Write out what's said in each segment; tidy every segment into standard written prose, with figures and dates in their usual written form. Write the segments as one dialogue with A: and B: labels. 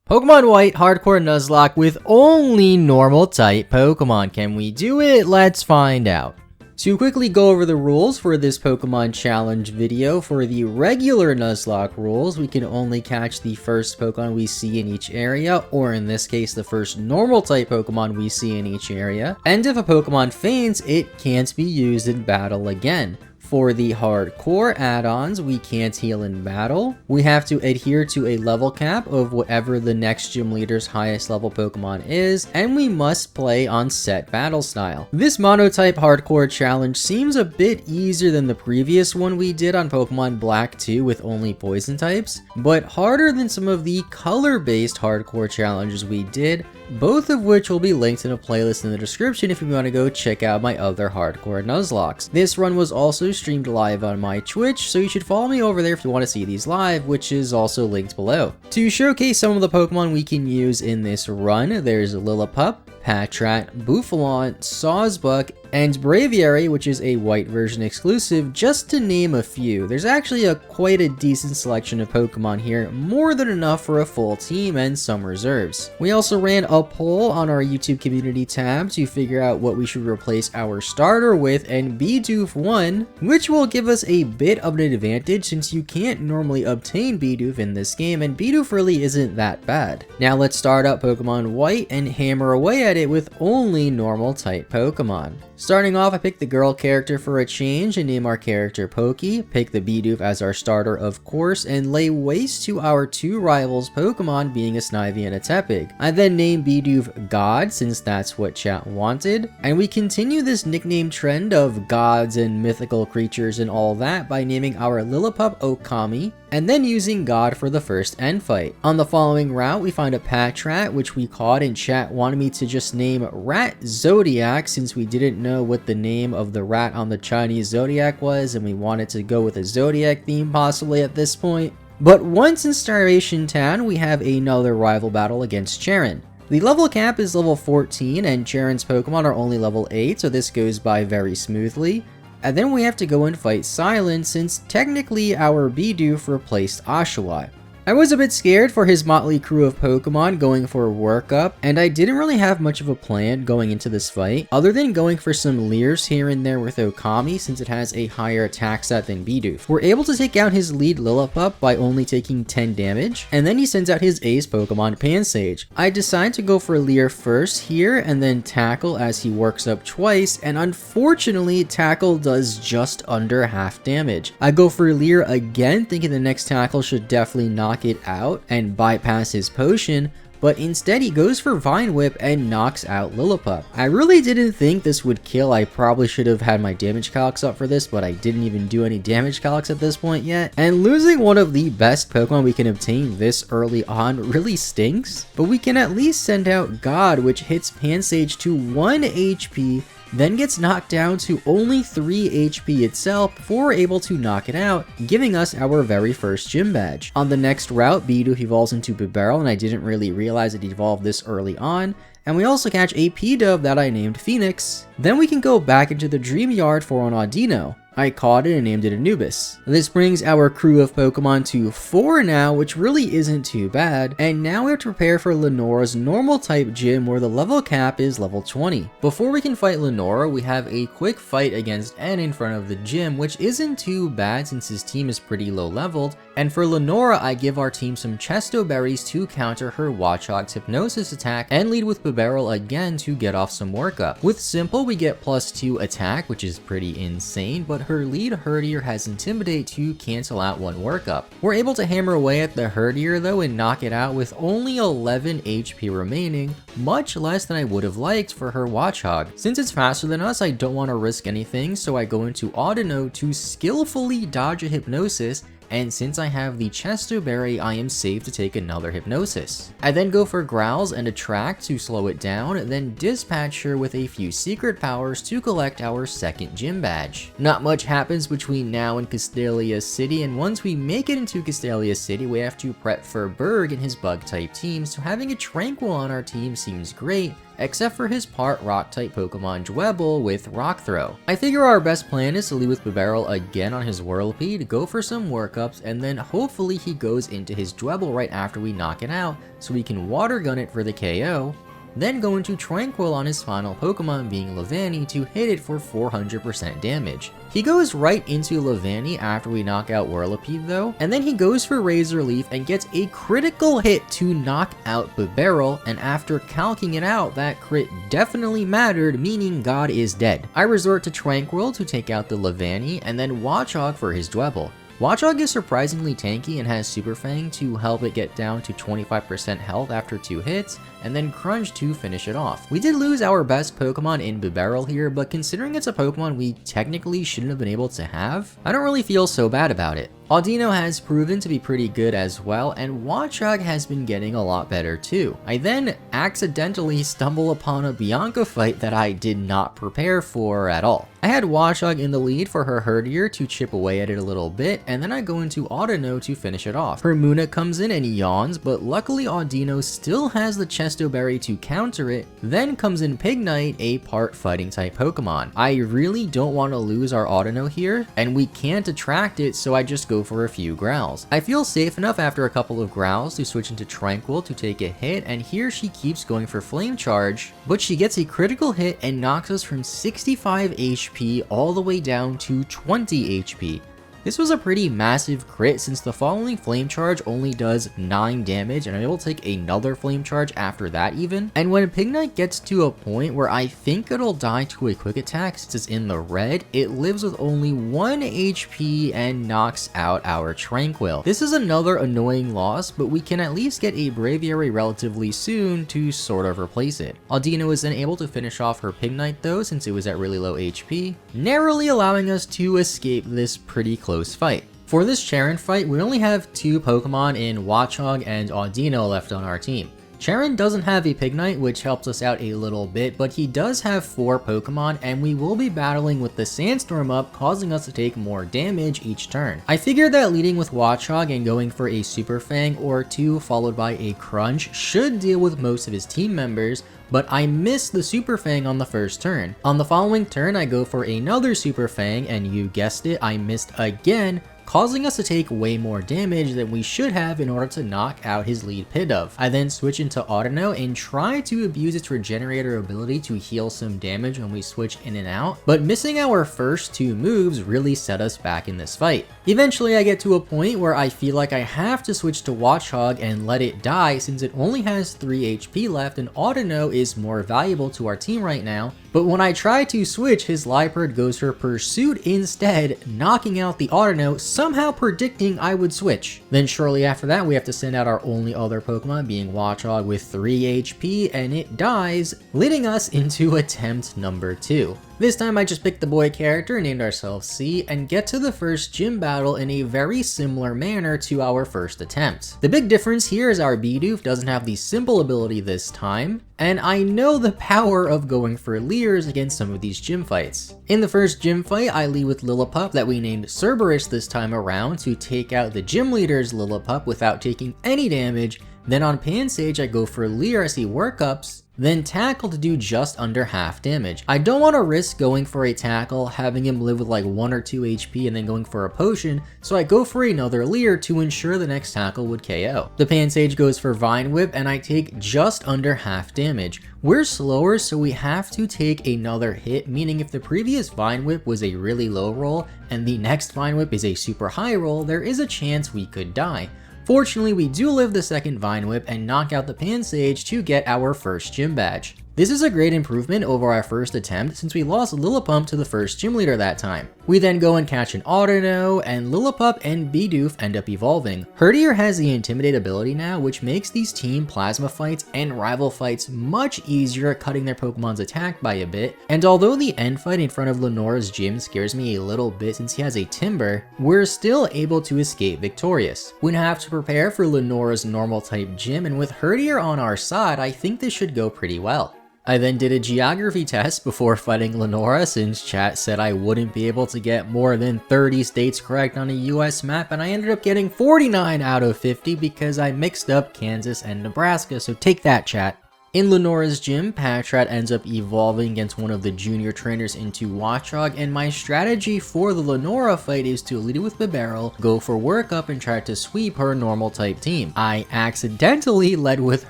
A: Pokemon White Hardcore Nuzlocke with only normal type Pokemon. Can we do it? Let's find out. To quickly go over the rules for this Pokemon challenge video, for the regular Nuzlocke rules, we can only catch the first Pokemon we see in each area, or in this case, the first normal type Pokemon we see in each area. And if a Pokemon faints, it can't be used in battle again. For the hardcore add-ons, we can't heal in battle. We have to adhere to a level cap of whatever the next gym leader's highest level Pokemon is, and we must play on set battle style. This monotype hardcore challenge seems a bit easier than the previous one we did on Pokemon Black 2 with only poison types, but harder than some of the color-based hardcore challenges we did, both of which will be linked in a playlist in the description if you want to go check out my other hardcore Nuzlockes. This run was also streamed live on my Twitch, so you should follow me over there if you want to see these live, which is also linked below. To showcase some of the Pokemon we can use in this run, there's Lillipup, Patrat, Bouffalant, Sawsbuck, and Braviary, which is a white version exclusive, just to name a few. There's actually quite a decent selection of Pokemon here, more than enough for a full team and some reserves. We also ran a poll on our YouTube community tab to figure out what we should replace our starter with, and Bidoof won, which will give us a bit of an advantage since you can't normally obtain Bidoof in this game, and Bidoof really isn't that bad. Now let's start up Pokemon White and hammer away at it with only normal type Pokemon. Starting off, I picked the girl character for a change and name our character Pokey, pick the Bidoof as our starter of course, and lay waste to our two rivals Pokemon being a Snivy and a Tepig. I then named Bidoof God since that's what chat wanted, and we continue this nickname trend of gods and mythical creatures and all that by naming our Lillipup Okami, and then using God for the first end fight. On the following route, we find a Patrat, which we caught, and chat wanted me to just name Rat Zodiac since we didn't know what the name of the rat on the Chinese Zodiac was, and we wanted to go with a Zodiac theme possibly at this point. But once in Starvation Town, we have another rival battle against Cheren. The level cap is level 14, and Cheren's Pokemon are only level 8, so this goes by very smoothly. And then we have to go and fight Silence since technically our Bidoof replaced Oshawott. I was a bit scared for his motley crew of Pokemon going for a workup, and I didn't really have much of a plan going into this fight, other than going for some Leers here and there with Okami since it has a higher attack stat than Bidoof. We're able to take out his lead Lillipup by only taking 10 damage, and then he sends out his ace Pokemon Pansage. I decide to go for Leer first here, and then Tackle as he works up twice, and unfortunately Tackle does just under half damage. I go for Leer again, thinking the next Tackle should definitely knock it out and bypass his potion, but instead he goes for Vine Whip and knocks out Lillipup. I really didn't think this would kill. I probably should have had my damage calcs up for this, but I didn't even do any damage calcs at this point yet. And losing one of the best Pokemon we can obtain this early on really stinks, but we can at least send out God, which hits Pansage to 1 HP, then gets knocked down to only 3 HP itself before we're able to knock it out, giving us our very first gym badge. On the next route, Bidoof evolves into Bibarel, and I didn't really realize it evolved this early on. And we also catch a P-Dove that I named Phoenix. Then we can go back into the Dream Yard for an Audino. I caught it and named it Anubis. This brings our crew of Pokemon to 4 now, which really isn't too bad, and now we have to prepare for Lenora's normal type gym where the level cap is level 20. Before we can fight Lenora, we have a quick fight against N in front of the gym, which isn't too bad since his team is pretty low leveled, and for Lenora I give our team some Chesto Berries to counter her Watchog's Hypnosis attack and lead with Bibarel again to get off some workup. With Simple we get +2 attack, which is pretty insane, but her lead Herdier has Intimidate to cancel out one workup. We're able to hammer away at the Herdier though and knock it out with only 11 HP remaining, much less than I would have liked for her Watchog. Since it's faster than us, I don't want to risk anything, so I go into Audino to skillfully dodge a Hypnosis, and since I have the Chesto Berry, I am safe to take another Hypnosis. I then go for Growls and Attract to slow it down, then Dispatch her with a few secret powers to collect our second gym badge. Not much happens between now and Castelia City, and once we make it into Castelia City, we have to prep for Berg and his bug type team, so having a Tranquil on our team seems great, except for his part rock-type Pokemon Dwebble with Rock Throw. I figure our best plan is to lead with Bibarel again on his Whirlipede, go for some workups, and then hopefully he goes into his Dwebble right after we knock it out so we can Water Gun it for the KO, then go into Tranquil on his final Pokemon being Levani to hit it for 400% damage. He goes right into Levani after we knock out Whirlipede though, and then he goes for Razor Leaf and gets a critical hit to knock out Bibarel, and after calcing it out, that crit definitely mattered, meaning God is dead. I resort to Tranquil to take out the Levani, and then Watchog for his Dwebble. Watchog is surprisingly tanky and has Super Fang to help it get down to 25% health after 2 hits, and then Crunch to finish it off. We did lose our best Pokemon in Bibarel here, but considering it's a Pokemon we technically shouldn't have been able to have, I don't really feel so bad about it. Audino has proven to be pretty good as well, and Watchog has been getting a lot better too. I then accidentally stumble upon a Bianca fight that I did not prepare for at all. I had Watchog in the lead for her Herdier to chip away at it a little bit, and then I go into Audino to finish it off. Her Munna comes in and yawns, but luckily Audino still has the Chesto Berry to counter it, then comes in Pignite, a part fighting type Pokemon. I really don't want to lose our Audino here, and we can't attract it, so I just go for a few growls. I feel safe enough after a couple of growls to switch into Tranquil to take a hit, and here she keeps going for Flame Charge, but she gets a critical hit and knocks us from 65 HP all the way down to 20 HP. This was a pretty massive crit since the following Flame Charge only does 9 damage, and I'm able to take another Flame Charge after that even. And when Pignite gets to a point where I think it'll die to a quick attack since it's in the red, it lives with only 1 HP and knocks out our Tranquil. This is another annoying loss, but we can at least get a Braviary relatively soon to sort of replace it. Audino is then able to finish off her Pignite though since it was at really low HP, narrowly allowing us to escape this pretty close fight. For this Cheren fight, we only have 2 Pokemon in Watchog and Audino left on our team. Cheren doesn't have a Pignite, which helps us out a little bit, but he does have 4 Pokemon, and we will be battling with the Sandstorm up, causing us to take more damage each turn. I figured that leading with Watchog and going for a Super Fang or 2 followed by a Crunch should deal with most of his team members, but I missed the Super Fang on the first turn. On the following turn, I go for another Super Fang, and you guessed it, I missed again, causing us to take way more damage than we should have in order to knock out his lead Pidove. I then switch into Audino and try to abuse its Regenerator ability to heal some damage when we switch in and out, but missing our first 2 moves really set us back in this fight. Eventually I get to a point where I feel like I have to switch to Watchog and let it die since it only has 3 HP left and Audino is more valuable to our team right now, but when I try to switch, his Liepard goes for Pursuit instead, knocking out the Audino, somehow predicting I would switch. Then shortly after that, we have to send out our only other Pokemon, being Watchog with 3 HP, and it dies, leading us into attempt number 2. This time I just picked the boy character, named ourselves C, and get to the first gym battle in a very similar manner to our first attempt. The big difference here is our Bidoof doesn't have the simple ability this time, and I know the power of going for Leers against some of these gym fights. In the first gym fight, I lead with Lillipup that we named Cerberus this time around to take out the gym leader's Lillipup without taking any damage. Then on Pansage, I go for Leer as he workups, then Tackle to do just under half damage. I don't want to risk going for a Tackle, having him live with like 1 or 2 HP and then going for a potion, so I go for another Leer to ensure the next Tackle would KO. The Pansage goes for Vine Whip and I take just under half damage. We're slower, so we have to take another hit, meaning if the previous Vine Whip was a really low roll and the next Vine Whip is a super high roll, there is a chance we could die. Fortunately, we do live the second Vine Whip and knock out the Pansage to get our first gym badge. This is a great improvement over our first attempt since we lost Lillipup to the first gym leader that time. We then go and catch an Audino, and Lillipup and Bidoof end up evolving. Herdier has the Intimidate ability now, which makes these team plasma fights and rival fights much easier at cutting their Pokemon's attack by a bit, and although the end fight in front of Lenora's gym scares me a little bit since he has a Timber, we're still able to escape victorious. We now have to prepare for Lenora's normal type gym, and with Herdier on our side, I think this should go pretty well. I then did a geography test before fighting Lenora since chat said I wouldn't be able to get more than 30 states correct on a US map, and I ended up getting 49 out of 50 because I mixed up Kansas and Nebraska, so take that, chat. In Lenora's gym, Patrat ends up evolving against one of the junior trainers into Watchog, and my strategy for the Lenora fight is to lead with Bibarel, go for workup, and try to sweep her normal type team. I accidentally led with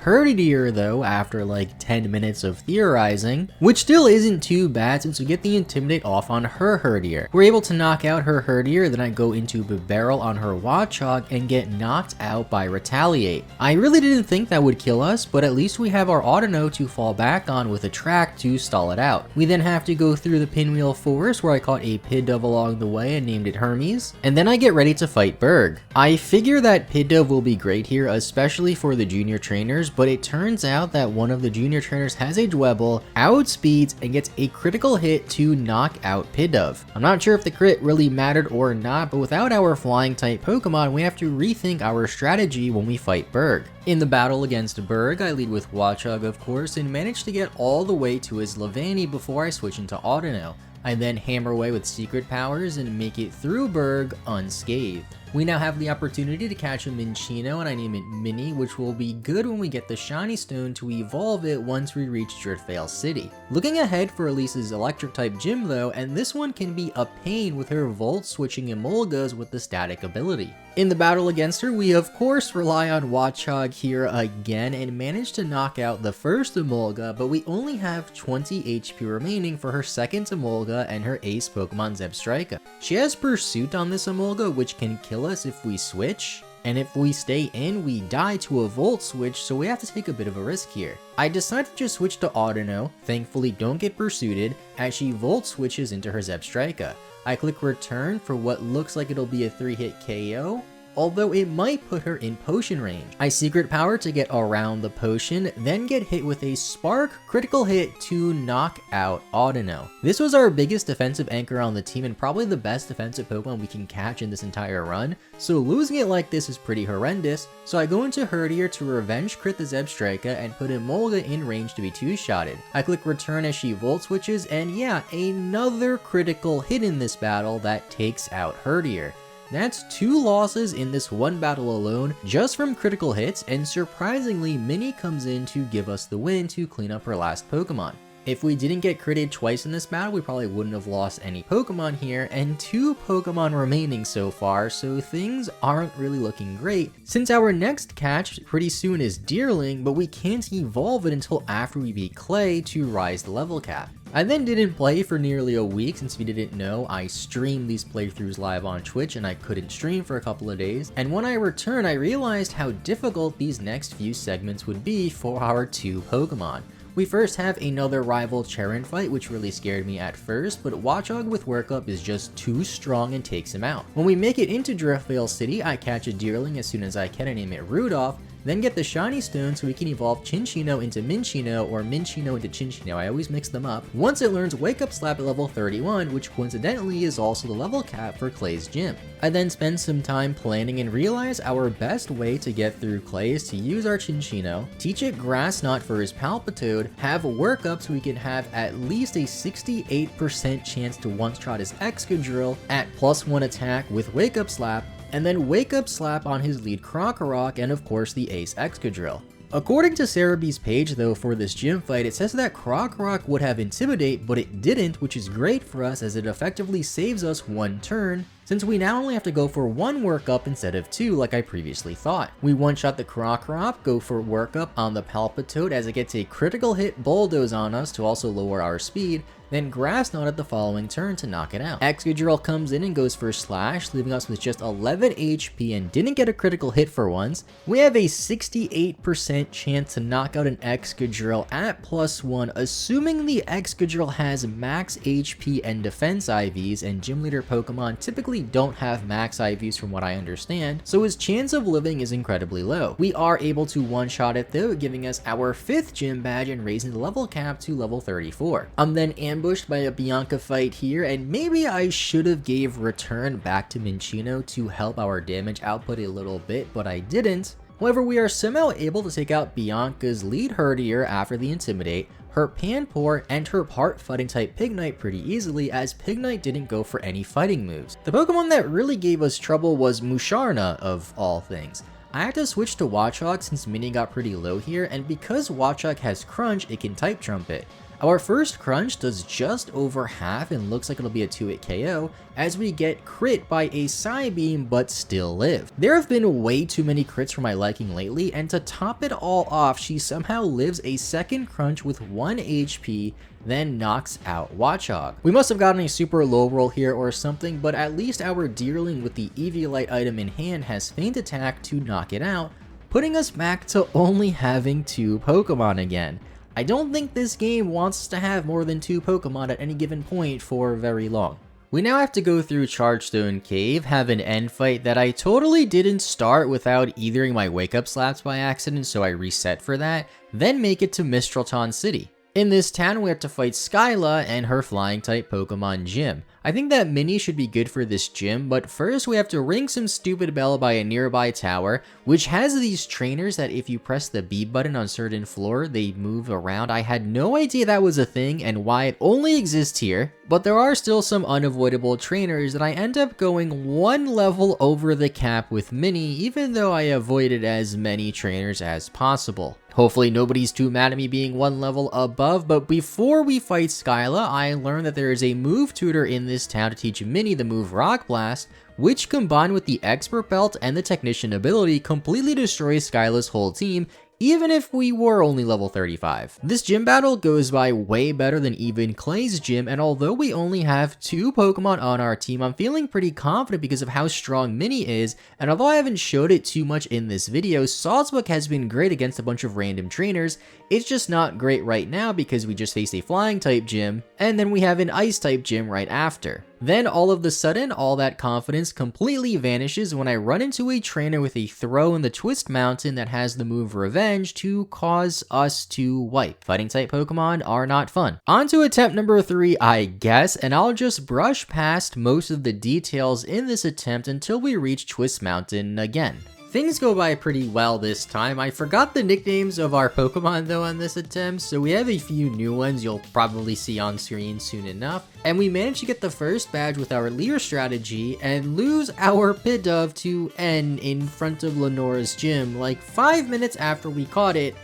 A: Herdier though after like 10 minutes of theorizing, which still isn't too bad since we get the Intimidate off on her Herdier. We're able to knock out her Herdier, then I go into Bibarel on her Watchog and get knocked out by Retaliate. I really didn't think that would kill us, but at least we have our Audino to fall back on with a track to stall it out. We then have to go through the Pinwheel Forest where I caught a Pidove along the way and named it Hermes, and then I get ready to fight Berg. I figure that Pidove will be great here, especially for the junior trainers, but it turns out that one of the junior trainers has a Dwebble, outspeeds, and gets a critical hit to knock out Pidove. I'm not sure if the crit really mattered or not, but without our flying type Pokemon, we have to rethink our strategy when we fight Berg. In the battle against Berg, I lead with Watchog of course, and manage to get all the way to his Levani before I switch into Audino. I then hammer away with secret powers and make it through Berg unscathed. We now have the opportunity to catch a Minccino, and I name it Mini, which will be good when we get the Shiny Stone to evolve it once we reach Driftveil City. Looking ahead for Elise's electric type gym though, and this one can be a pain with her Volt switching Emolgas with the static ability. In the battle against her, we of course rely on Watchog here again and manage to knock out the first Emolga, but we only have 20 HP remaining for her second Emolga and her ace Pokemon Zebstrika. She has Pursuit on this Emolga, which can kill us if we switch, and if we stay in, we die to a Volt switch, so we have to take a bit of a risk here. I decide to just switch to Audino, thankfully don't get pursuited, as she Volt switches into her Zebstrika. I click return for what looks like it'll be a 3-hit KO, although it might put her in potion range. I secret power to get around the potion, then get hit with a Spark critical hit to knock out Audino. This was our biggest defensive anchor on the team and probably the best defensive Pokemon we can catch in this entire run, so losing it like this is pretty horrendous, so I go into Herdier to revenge crit the Zebstrika and put Emolga in range to be two-shotted. I click return as she Volt switches, and yeah, another critical hit in this battle that takes out Herdier. That's 2 losses in this one battle alone, just from critical hits, and surprisingly, Mini comes in to give us the win to clean up her last Pokemon. If we didn't get critted twice in this battle, we probably wouldn't have lost any Pokemon here, and 2 Pokemon remaining so far, so things aren't really looking great, since our next catch pretty soon is Deerling, but we can't evolve it until after we beat Clay to rise the level cap. I then didn't play for nearly a week. Since if you didn't know, I stream these playthroughs live on Twitch and I couldn't stream for a couple of days, and when I returned I realized how difficult these next few segments would be for our 2 Pokemon. We first have another rival Cheren fight, which really scared me at first, but Watchog with Workup is just too strong and takes him out. When we make it into Driftveil City, I catch a Deerling as soon as I can and name it Rudolph, then get the Shiny Stone so we can evolve Cinccino into Minccino or Minccino into Cinccino, I always mix them up, once it learns Wake Up Slap at level 31, which coincidentally is also the level cap for Clay's gym. I then spend some time planning and realize our best way to get through Clay is to use our Cinccino, teach it Grass Knot for his Palpitoad, have a Workup so we can have at least a 68% chance to one-shot his Excadrill at +1 attack with Wake Up Slap, and then Wake Up Slap on his lead Krokorok and of course the ace Excadrill. According to Cerebee's page though for this gym fight, it says that Krokorok would have Intimidate, but it didn't, which is great for us as it effectively saves us 1 turn, since we now only have to go for 1 workup instead of 2 like I previously thought. We one-shot the Krokorok, go for workup on the Palpitoad as it gets a critical hit Bulldoze on us to also lower our speed, then Grass Knot at the following turn to knock it out. Excadrill comes in and goes for Slash, leaving us with just 11 HP and didn't get a critical hit for once. We have a 68% chance to knock out an Excadrill at +1, assuming the Excadrill has max HP and defense IVs, and gym leader Pokemon typically don't have max IVs from what I understand, so his chance of living is incredibly low. We are able to one-shot it though, giving us our 5th gym badge and raising the level cap to level 34. I'm then ambushed by a Bianca fight here, and maybe I should have gave return back to Minccino to help our damage output a little bit, but I didn't. However, we are somehow able to take out Bianca's lead Herdier after the Intimidate, her Panpour, and her part fighting type Pignite pretty easily, as Pignite didn't go for any fighting moves. The Pokemon that really gave us trouble was Musharna of all things. I had to switch to Watchog since Mini got pretty low here, and because Watchog has Crunch, it can Type Trumpet. Our first Crunch does just over half and looks like it'll be a 2-hit KO as we get crit by a Psybeam but still live. There have been way too many crits for my liking lately, and to top it all off, she somehow lives a second Crunch with 1 HP, then knocks out Watchog. We must have gotten a super low roll here or something, but at least our Deerling with the Eviolite item in hand has Feint Attack to knock it out, putting us back to only having 2 Pokemon again. I don't think this game wants us to have more than 2 Pokemon at any given point for very long. We now have to go through Chargestone Cave, have an end fight that I totally didn't start without eithering my Wake Up Slaps by accident, so I reset for that, then make it to Mistralton City. In this town, we have to fight Skyla and her flying-type Pokemon Gym. I think that Mini should be good for this gym, but first we have to ring some stupid bell by a nearby tower, which has these trainers that if you press the B button on certain floor, they move around. I had no idea that was a thing and why it only exists here, but there are still some unavoidable trainers that I end up going 1 level over the cap with Mini, even though I avoided as many trainers as possible. Hopefully nobody's too mad at me being 1 level above, but before we fight Skyla, I learned that there is a move tutor in this town to teach Mini the move Rock Blast, which combined with the Expert Belt and the Technician ability completely destroys Skyla's whole team, even if we were only level 35. This gym battle goes by way better than even Clay's gym, and although we only have 2 Pokemon on our team, I'm feeling pretty confident because of how strong Mini is, and although I haven't showed it too much in this video, Salzbook has been great against a bunch of random trainers. It's just not great right now because we just faced a flying type gym, and then we have an ice type gym right after. Then all of a sudden, all that confidence completely vanishes when I run into a trainer with a throw in the Twist Mountain that has the move Revenge to cause us to wipe. Fighting type Pokemon are not fun. On to attempt number 3, I guess, and I'll just brush past most of the details in this attempt until we reach Twist Mountain again. Things go by pretty well this time. I forgot the nicknames of our Pokemon though on this attempt, so we have a few new ones you'll probably see on screen soon enough. And we managed to get the first badge with our Leer strategy and lose our Pidove to N in front of Lenora's gym like 5 minutes after we caught it.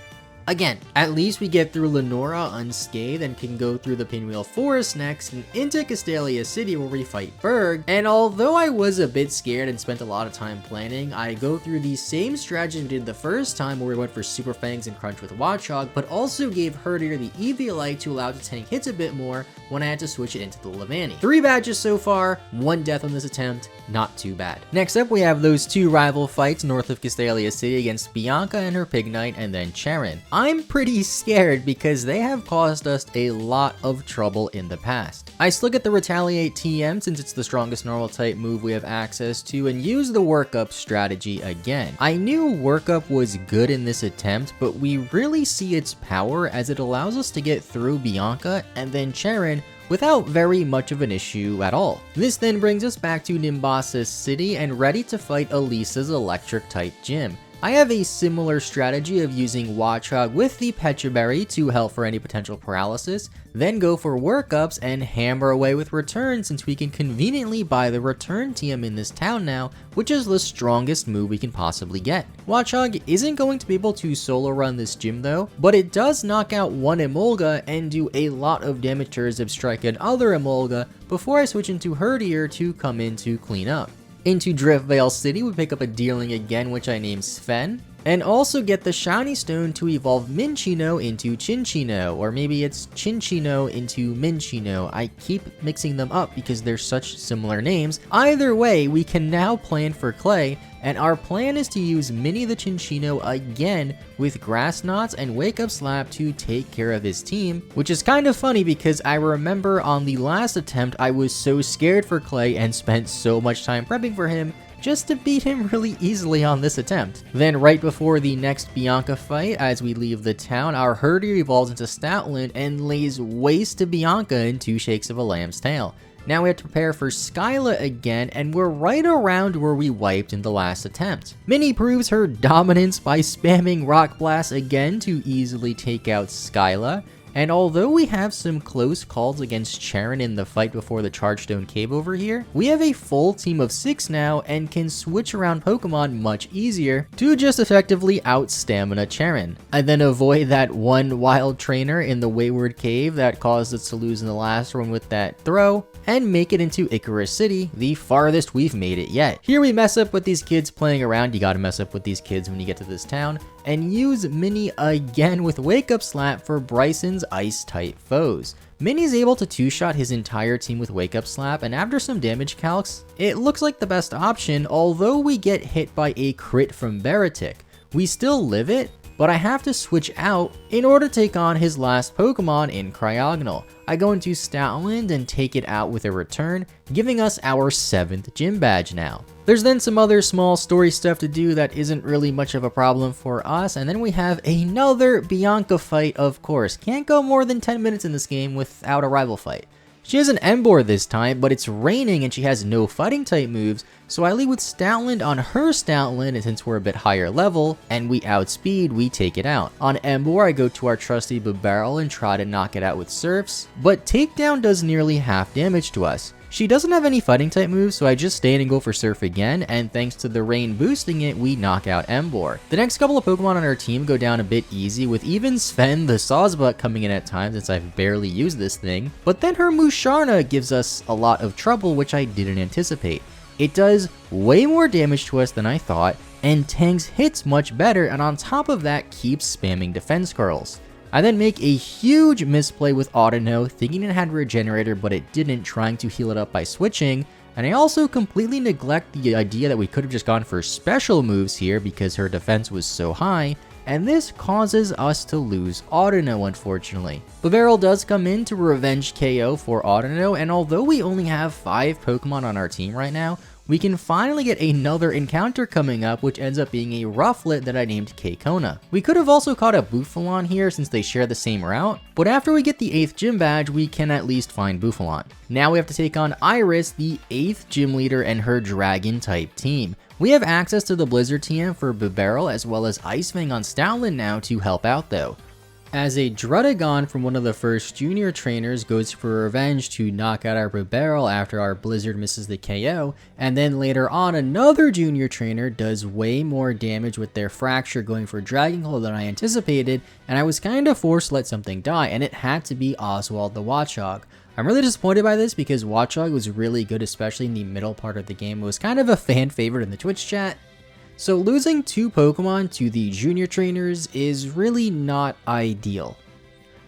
A: Again, at least we get through Lenora unscathed and can go through the Pinwheel Forest next and into Castelia City where we fight Berg. And although I was a bit scared and spent a lot of time planning, I go through the same strategy we did the first time where we went for Super Fangs and Crunch with Watchog, but also gave Herdier the Eviolite to allow it to tank hits a bit more when I had to switch it into the Levani. 3 badges so far, 1 death on this attempt, not too bad. Next up we have those 2 rival fights north of Castelia City against Bianca and her Pignite and then Cheren. I'm pretty scared because they have caused us a lot of trouble in the past. I still get the Retaliate TM since it's the strongest normal type move we have access to and use the Workup strategy again. I knew Workup was good in this attempt, but we really see its power as it allows us to get through Bianca and then Cheren without very much of an issue at all. This then brings us back to Nimbasa City and ready to fight Elisa's electric type gym. I have a similar strategy of using Watchog with the Pecha Berry to help for any potential paralysis, then go for workups and hammer away with return since we can conveniently buy the return TM in this town now, which is the strongest move we can possibly get. Watchog isn't going to be able to solo run this gym though, but it does knock out one Emolga and do a lot of damage to Zebstrike and other Emolga before I switch into Herdier to come in to clean up. Into Driftvale City, we pick up a Deerling again, which I named Sven, and also get the Shiny Stone to evolve Minchino into Chinchino, or maybe it's Chinchino into Minchino. I keep mixing them up because they're such similar names. Either way, we can now plan for Clay, and our plan is to use Mini the Chinchino again with Grass Knots and Wake Up Slap to take care of his team, which is kind of funny because I remember on the last attempt I was so scared for Clay and spent so much time prepping for him just to beat him really easily on this attempt. Then right before the next Bianca fight, as we leave the town, our Herdier evolves into Stoutland and lays waste to Bianca in 2 shakes of a lamb's tail. Now we have to prepare for Skyla again, and we're right around where we wiped in the last attempt. Mini proves her dominance by spamming Rock Blast again to easily take out Skyla, And although we have some close calls against Cheren in the fight before the Chargestone Cave over here, we have a full team of 6 now and can switch around Pokemon much easier to just effectively out-stamina Cheren. I then avoid that one wild trainer in the Wayward Cave that caused us to lose in the last one with that throw, and make it into Icarus City, the farthest we've made it yet. Here we mess up with these kids playing around. You gotta mess up with these kids when you get to this town, and use Minnie again with Wake Up Slap for Bryson's Ice-type foes. Minnie's able to 2-shot his entire team with Wake Up Slap, and after some damage calcs, it looks like the best option, although we get hit by a crit from Baratic. We still live it, but I have to switch out in order to take on his last Pokemon in Cryogonal. I go into Stoutland and take it out with a return, giving us our 7th gym badge now. There's then some other small story stuff to do that isn't really much of a problem for us, and then we have another Bianca fight, of course. Can't go more than 10 minutes in this game without a rival fight. She has an Emboar this time, but it's raining and she has no fighting type moves, so I lead with Stoutland on her Stoutland, and since we're a bit higher level and we outspeed, we take it out. On Emboar, I go to our trusty Bibarel and try to knock it out with Surfs, but Takedown does nearly half damage to us. She doesn't have any fighting type moves, so I just stay in and go for Surf again, and thanks to the rain boosting it, we knock out Emboar. The next couple of Pokemon on our team go down a bit easy, with even Sven the Sawsbuck coming in at times since I've barely used this thing, but then her Musharna gives us a lot of trouble, which I didn't anticipate. It does way more damage to us than I thought, and tanks hits much better, and on top of that keeps spamming defense curls. I then make a huge misplay with Audino, thinking it had Regenerator but it didn't, trying to heal it up by switching, and I also completely neglect the idea that we could have just gone for special moves here because her defense was so high, and this causes us to lose Audino unfortunately. Bibarel does come in to revenge KO for Audino, and although we only have 5 Pokemon on our team right now, we can finally get another encounter coming up, which ends up being a Rufflet that I named K-Kona. We could have also caught a Bouffalon here since they share the same route, but after we get the 8th gym badge, we can at least find Bouffalon. Now we have to take on Iris, the 8th gym leader, and her dragon type team. We have access to the Blizzard TM for Bibarel as well as Ice Fang on Stoutland now to help out though. As a Druddigon from one of the first junior trainers goes for revenge to knock out our Bibarel after our Blizzard misses the KO, and then later on another junior trainer does way more damage with their Fracture going for Dragon Claw than I anticipated, and I was kind of forced to let something die, and it had to be Oswald the Watchog. I'm really disappointed by this because Watchog was really good, especially in the middle part of the game. It was kind of a fan favorite in the Twitch chat. So losing 2 Pokemon to the junior trainers is really not ideal.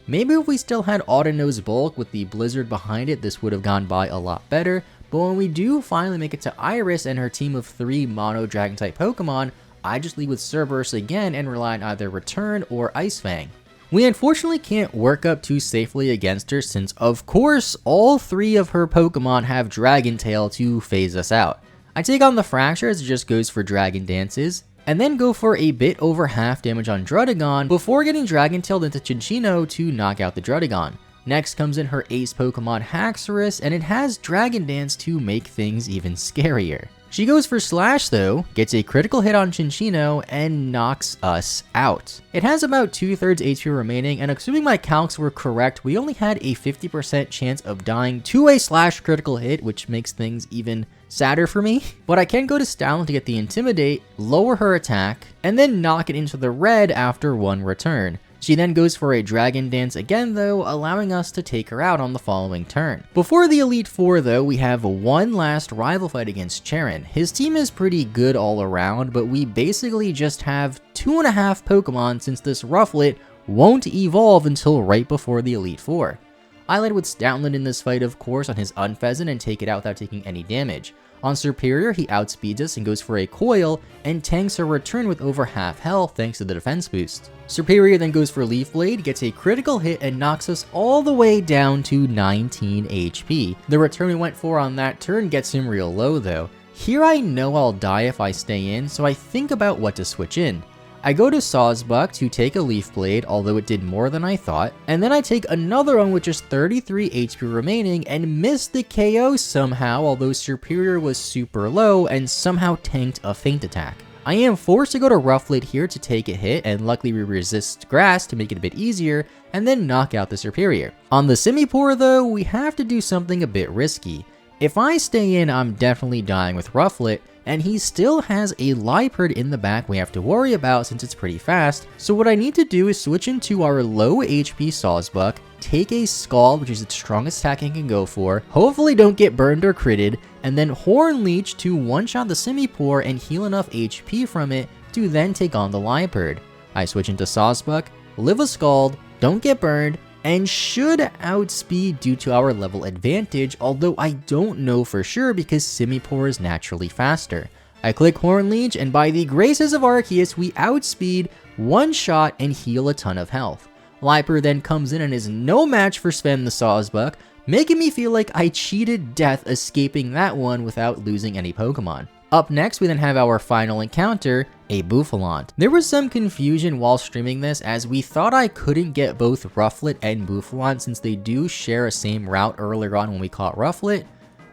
A: Maybe if we still had Audino's Bulk with the Blizzard behind it, this would have gone by a lot better, but when we do finally make it to Iris and her team of 3 mono dragon type Pokemon, I just lead with Cerberus again and rely on either Return or Ice Fang. We unfortunately can't work up too safely against her since of course all 3 of her Pokemon have Dragon Tail to phase us out. I take on the Fracture as it just goes for Dragon Dances, and then go for a bit over half damage on Druddigon before getting Dragon Tailed into Cinccino to knock out the Druddigon. Next comes in her ace Pokemon Haxorus, and it has Dragon Dance to make things even scarier. She goes for Slash though, gets a critical hit on Cinccino, and knocks us out. It has about 2/3 HP remaining, and assuming my calcs were correct, we only had a 50% chance of dying to a Slash critical hit, which makes things even sadder for me. But I can go to Stoutland to get the Intimidate, lower her attack, and then knock it into the red after 1 return. She then goes for a Dragon Dance again though, allowing us to take her out on the following turn. Before the Elite Four though, we have one last rival fight against Cheren. His team is pretty good all around, but we basically just have 2.5 Pokemon since this Rufflet won't evolve until right before the Elite Four. I led with Stoutland in this fight of course on his Unpheasant and take it out without taking any damage. On Superior, he outspeeds us and goes for a Coil, and tanks her return with over half health thanks to the defense boost. Superior then goes for Leaf Blade, gets a critical hit, and knocks us all the way down to 19 HP. The return we went for on that turn gets him real low though. Here I know I'll die if I stay in, so I think about what to switch in. I go to Sawsbuck to take a Leaf Blade, although it did more than I thought, and then I take another one with just 33 HP remaining and miss the KO somehow, although Superior was super low and somehow tanked a Feint attack. I am forced to go to Rufflet here to take a hit, and luckily we resist grass to make it a bit easier, and then knock out the Serperior. On the Simipour though, we have to do something a bit risky. If I stay in, I'm definitely dying with Rufflet, and he still has a Liepard in the back we have to worry about since it's pretty fast. So what I need to do is switch into our low HP Sawsbuck, take a Scald, which is its strongest attack I can go for, hopefully don't get burned or critted, and then Horn Leech to one-shot the Simipour and heal enough HP from it to then take on the Liepard. I switch into Sawsbuck, live a Scald, don't get burned, and should outspeed due to our level advantage, although I don't know for sure because Simipour is naturally faster. I click Horn Leech, and by the graces of Arceus, we outspeed, one-shot, and heal a ton of health. Liepard then comes in and is no match for Sven the Sawsbuck, making me feel like I cheated death escaping that one without losing any Pokemon. Up next, we then have our final encounter, a Bouffalant. There was some confusion while streaming this as we thought I couldn't get both Rufflet and Bouffalant since they do share a same route earlier on when we caught Rufflet,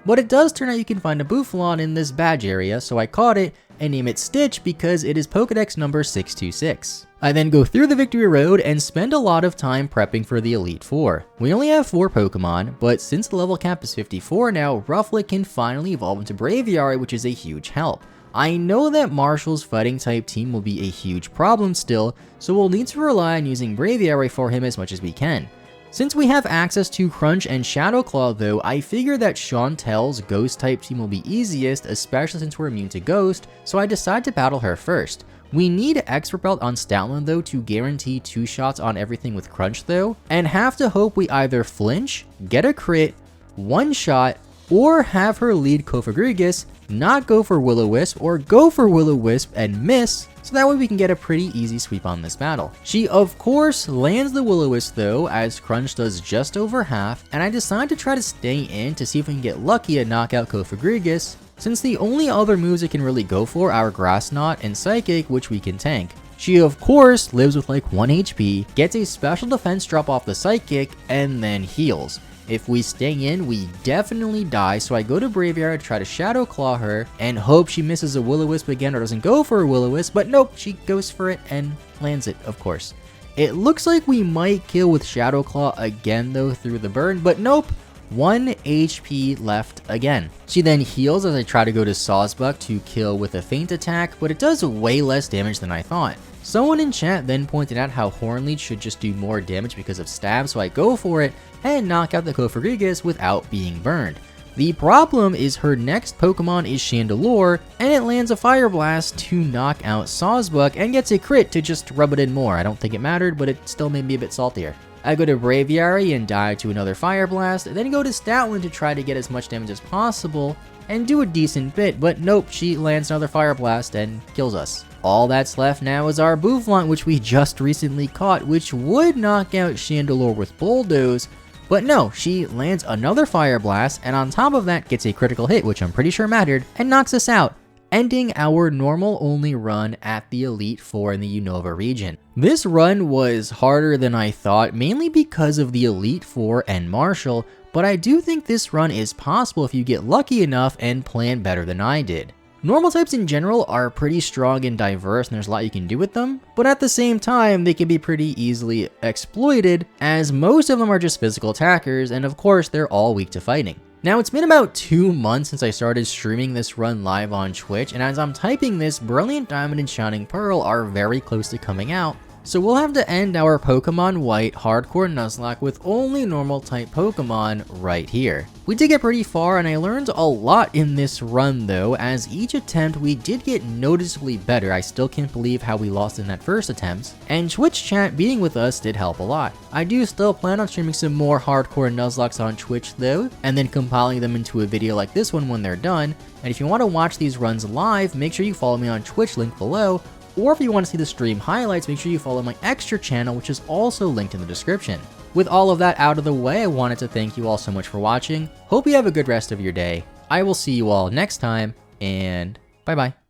A: but it does turn out you can find a Bouffalant in this badge area, so I caught it and name it Stitch because it is Pokedex number 626. I then go through the Victory Road and spend a lot of time prepping for the Elite Four. We only have 4 Pokemon, but since the level cap is 54 now, Rufflet can finally evolve into Braviary, which is a huge help. I know that Marshall's fighting type team will be a huge problem still, so we'll need to rely on using Braviary for him as much as we can. Since we have access to Crunch and Shadow Claw though, I figure that Chantel's Ghost type team will be easiest, especially since we're immune to Ghost, so I decide to battle her first. We need Expert Belt on Stoutland though to guarantee 2 shots on everything with Crunch though, and have to hope we either flinch, get a crit, 1 shot, or have her lead Cofagrigus, not go for Will-O-Wisp, or go for Will-O-Wisp and miss, so that way we can get a pretty easy sweep on this battle. She of course lands the Will-O-Wisp though, as Crunch does just over half, and I decide to try to stay in to see if we can get lucky and knock out Cofagrigus, since the only other moves it can really go for are Grass Knot and Psychic, which we can tank. She of course lives with like 1 HP, gets a special defense drop off the Psychic, and then heals. If we stay in, we definitely die, so I go to Braviary to try to Shadow Claw her, and hope she misses a Will-O-Wisp again or doesn't go for a Will-O-Wisp, but nope, she goes for it and lands it, of course. It looks like we might kill with Shadow Claw again though through the burn, but nope, 1 HP left again. She then heals as I try to go to Sawsbuck to kill with a feint attack, but it does way less damage than I thought. Someone in chat then pointed out how Horn Leech should just do more damage because of stab, so I go for it and knock out the Cofagrigus without being burned. The problem is her next Pokemon is Chandelure, and it lands a Fire Blast to knock out Sawsbuck and gets a crit to just rub it in more. I don't think it mattered, but it still made me a bit saltier. I go to Braviary and die to another Fire Blast, then go to Stoutland to try to get as much damage as possible and do a decent bit, but nope, she lands another Fire Blast and kills us. All that's left now is our Bouffalant, which we just recently caught, which would knock out Chandelure with Bulldoze, but no, she lands another Fire Blast, and on top of that gets a critical hit, which I'm pretty sure mattered, and knocks us out, ending our normal only run at the Elite Four in the Unova region. This run was harder than I thought, mainly because of the Elite Four and Marshall, but I do think this run is possible if you get lucky enough and plan better than I did. Normal types in general are pretty strong and diverse and there's a lot you can do with them, but at the same time they can be pretty easily exploited as most of them are just physical attackers and of course they're all weak to fighting. Now it's been about 2 months since I started streaming this run live on Twitch, and as I'm typing this, Brilliant Diamond and Shining Pearl are very close to coming out, so we'll have to end our Pokemon White Hardcore Nuzlocke with only normal type Pokemon right here. We did get pretty far and I learned a lot in this run though, as each attempt we did get noticeably better. I still can't believe how we lost in that first attempt, and Twitch chat being with us did help a lot. I do still plan on streaming some more Hardcore Nuzlockes on Twitch though, and then compiling them into a video like this one when they're done, and if you want to watch these runs live, make sure you follow me on Twitch, link below, or if you want to see the stream highlights, make sure you follow my extra channel, which is also linked in the description. With all of that out of the way, I wanted to thank you all so much for watching. Hope you have a good rest of your day. I will see you all next time, and bye bye.